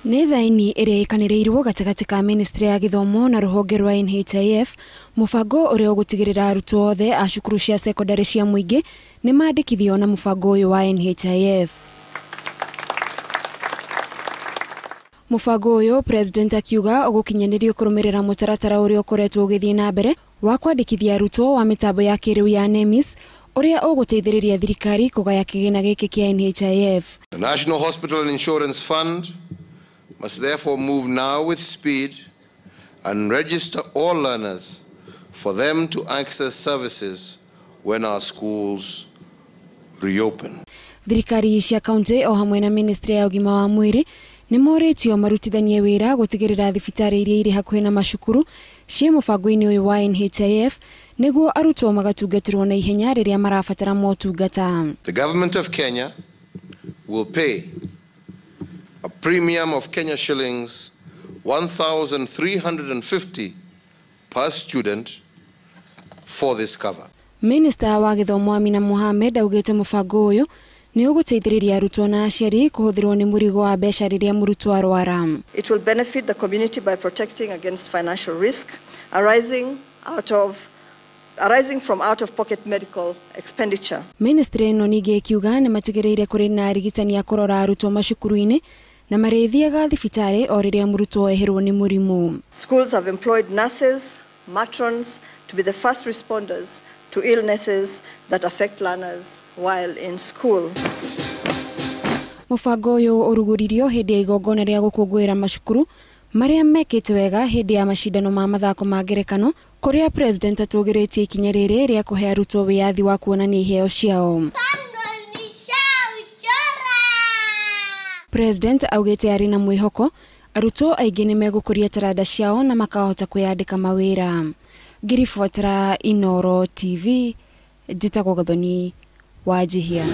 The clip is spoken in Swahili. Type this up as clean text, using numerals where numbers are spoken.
Nĩ thaini ĩrĩa ĩkanĩrĩirwo gatagatĩ ka Ministry ya Gĩthomo na rũhonge rwa NHIF, mũbango ũrĩa ũgũtigĩrĩra arutwo othe a cukuru cia secondary cia mũingĩ nĩ mandĩkithio na mũbango ũyũ wa NHIF. Mũbango ũyũ President akiuga ũgũkinyanĩrio kũrũmĩrĩra mũtaratara ũrĩa ũkoretwo ũgĩthiĩ na mbere wa kwandĩkithia arutwo wa mĩtambo ya kĩrĩu ya NEMIS ũrĩa ũgũteithĩrĩria thirikari kũgaya kĩgĩna gĩkĩ kĩa NHIF. The National Hospital and Insurance Fund must therefore move now with speed and register all learners for them to access services when our schools reopen. Thirikari cia kaunti o hamwe na Ministry ya ũgima wa mwĩrĩ nĩ morĩtio marutithanie wĩra gũtigĩrĩra thibitarĩ iria irĩ hakuhĩ na macukuru ciĩ mũbango-inĩ ũyũ wa NHIF nĩguo arutwo magatungatĩrwo na ihenya rĩrĩa marabatara motungata. The government of Kenya will pay a premium of Kenya shillings 1,350 per student for this cover. Minister wa Gĩthomo Amina Mohamed augĩte mũbango ũyũ nĩ ũgũteithĩrĩria arutwo na aciari kũhũthĩrwo nĩ mũrigo wa mbeca rĩrĩa mũrutwo arwara. It will benefit the community by protecting against financial risk arising from out-of-pocket medical expenditure. Ministry ĩno ningĩ ikiuga nĩ matigĩrĩire kũrĩ na arigitani a kũrora arutwo macukuru-inĩ na marĩthiaga thibitarĩ o rĩrĩa mũrutwo eherwo nĩ mũrimũ. Schools have employed nurses, matrons to be the first responders to illnesses that affect learners while in school. Mũbango ũyũ ũrugũririo hĩndĩ ya igongona rĩa gũkũngũĩra macukuru marĩa mekĩte wega hĩndĩ ya macindano ma mathako ma ngerekano kũrĩa President atũgĩrĩtie ikinya rĩrĩ rĩa kũhe arutwo wĩyathi wa kuonania iheo ciao. President augĩte arĩ na mwĩhoko arutwo aingĩ nĩ megũkũria taranda ciao na makahota kwĩyandĩka mawĩra. Ngiribuatara Inooro TV, njĩtagwo Gathoni Wanjihia.